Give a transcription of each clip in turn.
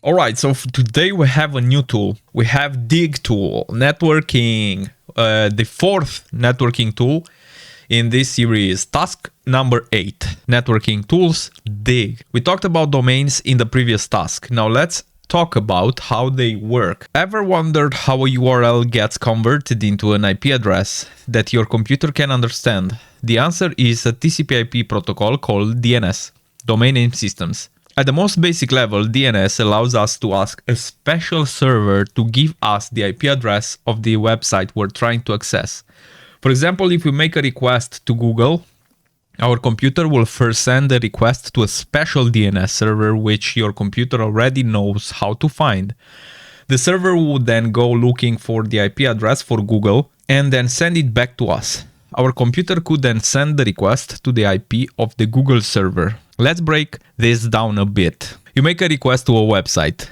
Alright, so today we have a new tool. We have Dig tool, networking, the fourth networking tool in this series, task number 8, networking tools, Dig. We talked about domains in the previous task. Now let's talk about how they work. Ever wondered how a URL gets converted into an IP address that your computer can understand? The answer is a TCP/IP protocol called DNS, Domain Name Systems. At the most basic level, DNS allows us to ask a special server to give us the IP address of the website we're trying to access. For example, if we make a request to Google, our computer will first send a request to a special DNS server which your computer already knows how to find. The server would then go looking for the IP address for Google and then send it back to us. Our computer could then send the request to the IP of the Google server. Let's break this down a bit. You make a request to a website.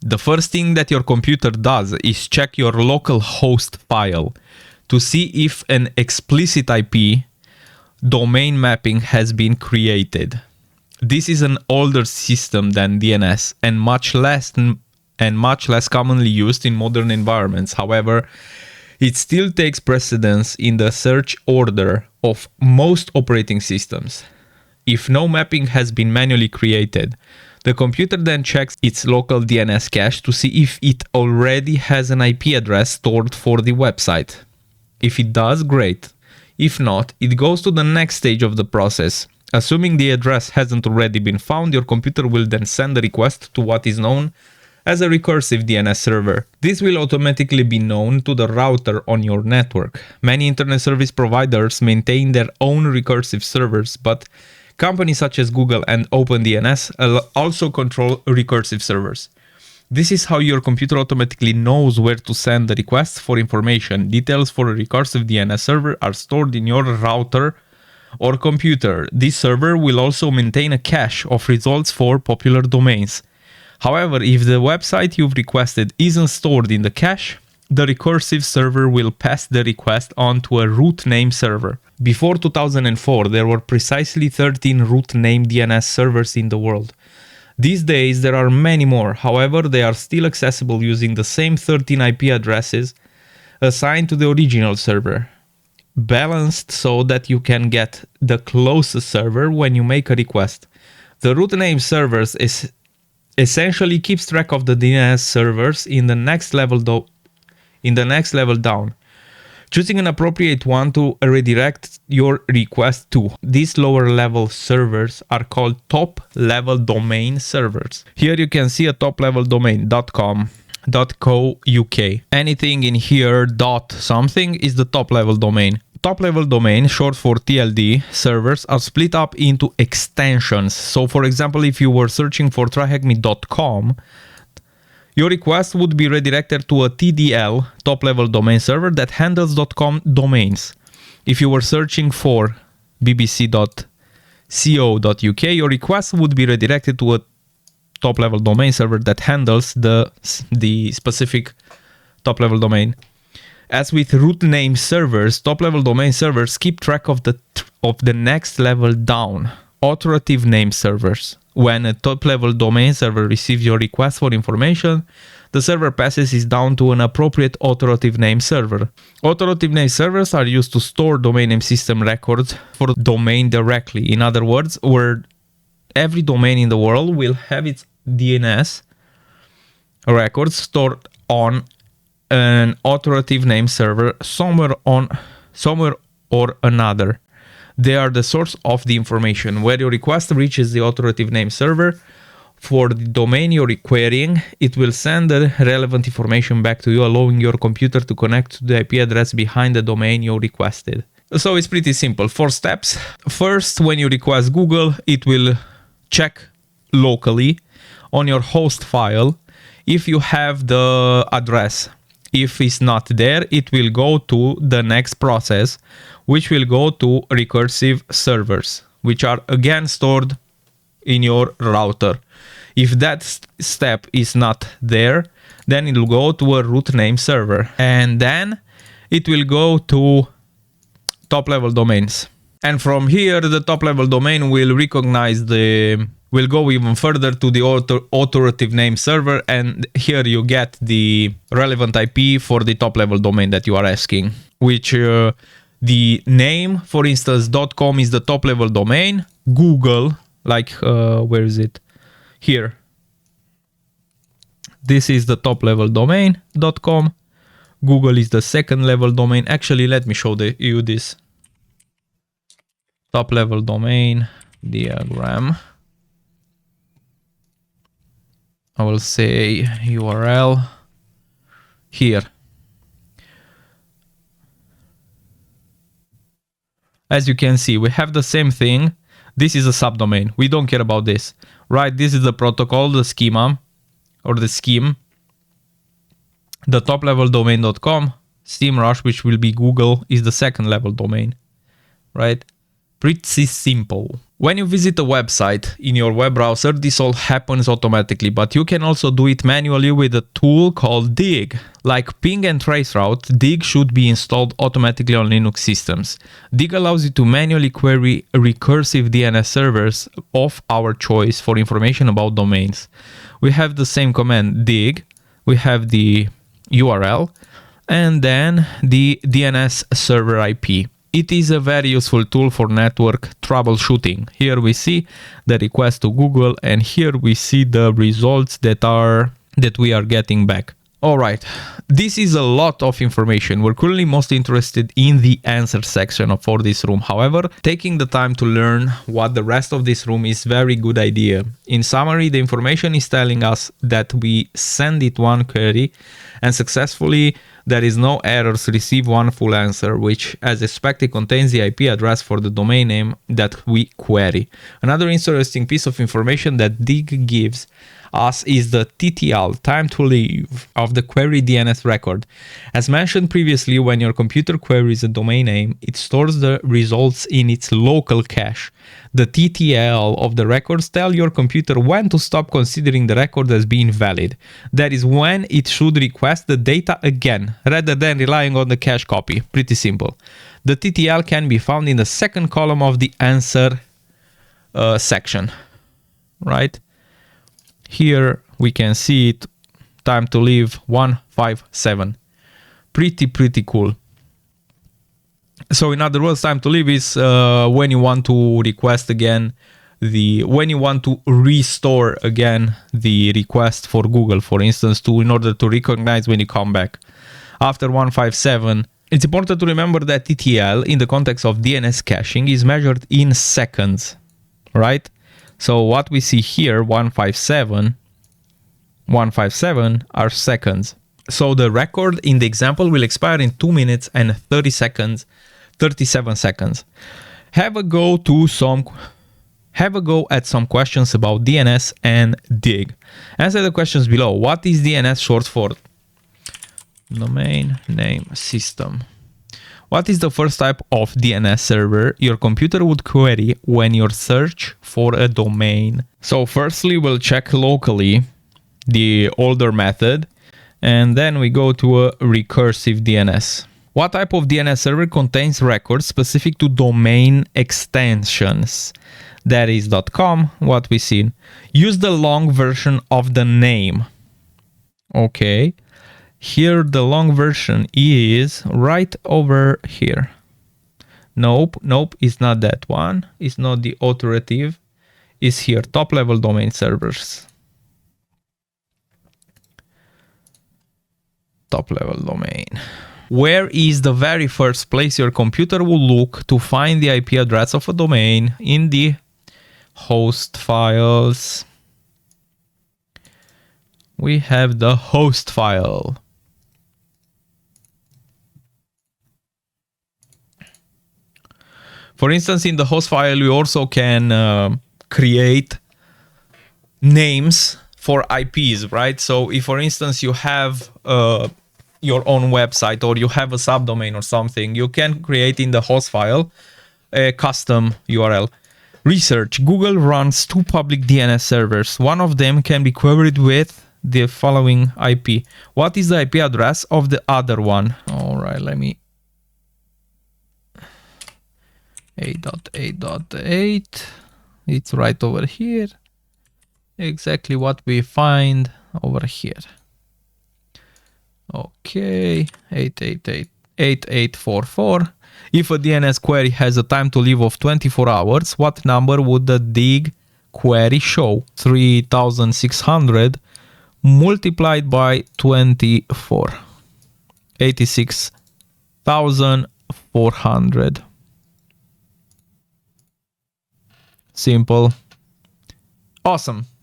The first thing that your computer does is check your local host file to see if an explicit IP domain mapping has been created. This is an older system than DNS and much less commonly used in modern environments. However, it still takes precedence in the search order of most operating systems. If no mapping has been manually created, the computer then checks its local DNS cache to see if it already has an IP address stored for the website. If it does, great. If not, it goes to the next stage of the process. Assuming the address hasn't already been found, your computer will then send a request to what is known as a recursive DNS server. This will automatically be known to the router on your network. Many internet service providers maintain their own recursive servers, but companies such as Google and OpenDNS also control recursive servers. This is how your computer automatically knows where to send the request for information. Details for a recursive DNS server are stored in your router or computer. This server will also maintain a cache of results for popular domains. However, if the website you've requested isn't stored in the cache, the recursive server will pass the request on to a root name server. Before 2004, there were precisely 13 root name DNS servers in the world. These days, there are many more. However, they are still accessible using the same 13 IP addresses assigned to the original server, balanced so that you can get the closest server when you make a request. The root name servers essentially keeps track of the DNS servers in the next level down, choosing an appropriate one to redirect your request to. These lower level servers are called top level domain servers. Here you can see a top level domain .com, .co UK. Anything in here .something is the top level domain. Top level domain, short for TLD, servers are split up into extensions. So for example, if you were searching for TryHackMe.com, your request would be redirected to a TDL, top level domain server that handles .com domains. If you were searching for bbc.co.uk, your request would be redirected to a top level domain server that handles the specific top level domain. As with root name servers, top level domain servers keep track of the next level down, authoritative name servers. When a top level domain server receives your request for information, the server passes it down to an appropriate authoritative name server. Authoritative name servers are used to store domain name system records for the domain directly. In other words, where every domain in the world will have its DNS records stored on an authoritative name server somewhere or another. They are the source of the information. Where your request reaches the authoritative name server for the domain you're querying, it will send the relevant information back to you, allowing your computer to connect to the IP address behind the domain you requested. So it's pretty simple. 4 steps. First, when you request Google, it will check locally on your host file if you have the address. If it's not there, it will go to the next process, which will go to recursive servers, which are again stored in your router. If that step is not there, then it will go to a root name server, and then it will go to top level domains. And from here, the top level domain will recognize the We'll go even further to the authoritative name server, and here you get the relevant IP for the top level domain that you are asking, which the name, for instance, .com is the top level domain. Google, like, where is it? Here. This is the top level domain, .com. Google is the second level domain. Actually, let me show you this. Top level domain diagram. I will say URL here. As you can see, we have the same thing. This is a subdomain. We don't care about this, right? This is the protocol, the schema, or the scheme. The top level domain.com, SEMrush, which will be Google, is the second level domain, right? Pretty simple. When you visit a website in your web browser, this all happens automatically, but you can also do it manually with a tool called Dig. Like ping and traceroute, Dig should be installed automatically on Linux systems. Dig allows you to manually query recursive DNS servers of our choice for information about domains. We have the same command, dig, we have the URL, and then the DNS server IP. It is a very useful tool for network troubleshooting. Here we see the request to Google, and here we see the results that we are getting back. All right, this is a lot of information. We're currently most interested in the answer section for this room. However, taking the time to learn what the rest of this room is very good idea. In summary, the information is telling us that we send it one query and successfully there is no errors, receive one full answer, which as expected contains the IP address for the domain name that we query. Another interesting piece of information that Dig gives us is the TTL, time to live, of the query DNS record. As mentioned previously, when your computer queries a domain name, it stores the results in its local cache. The TTL of the records tell your computer when to stop considering the record as being valid. That is when it should request the data again, rather than relying on the cache copy. Pretty simple. The TTL can be found in the second column of the answer section, right? Here we can see it, time to live 157. Pretty cool. So in other words, time to live is when you want to request again when you want to restore again the request for Google, for instance, in order to recognize when you come back. After 157, it's important to remember that TTL in the context of DNS caching is measured in seconds, right? So what we see here, 157 are seconds. So the record in the example will expire in 2 minutes and 37 seconds. Have a go at some questions about DNS and Dig. Answer the questions below. What is DNS short for? Domain name system. What is the first type of DNS server your computer would query when you search for a domain? So firstly, we'll check locally the older method, and then we go to a recursive DNS. What type of DNS server contains records specific to domain extensions? That is .com, what we see. Use the long version of the name. Okay. Here the long version is right over here. Nope, it's not that one. It's not the authoritative. It's here, top level domain servers. Top level domain. Where is the very first place your computer will look to find the IP address of a domain? In the host files. We have the host file. For instance, in the host file, you also can create names for IPs, right? So if, for instance, you have your own website or you have a subdomain or something, you can create in the host file a custom URL. Research. Google runs 2 public DNS servers. One of them can be queried with the following IP. What is the IP address of the other one? All right, let me 8.8.8. It's right over here. exactly what we find over here. Okay, 8844. If a DNS query has a time to live of 24 hours, what number would the dig query show? 3600 multiplied by 24. 86,400. Simple. Awesome.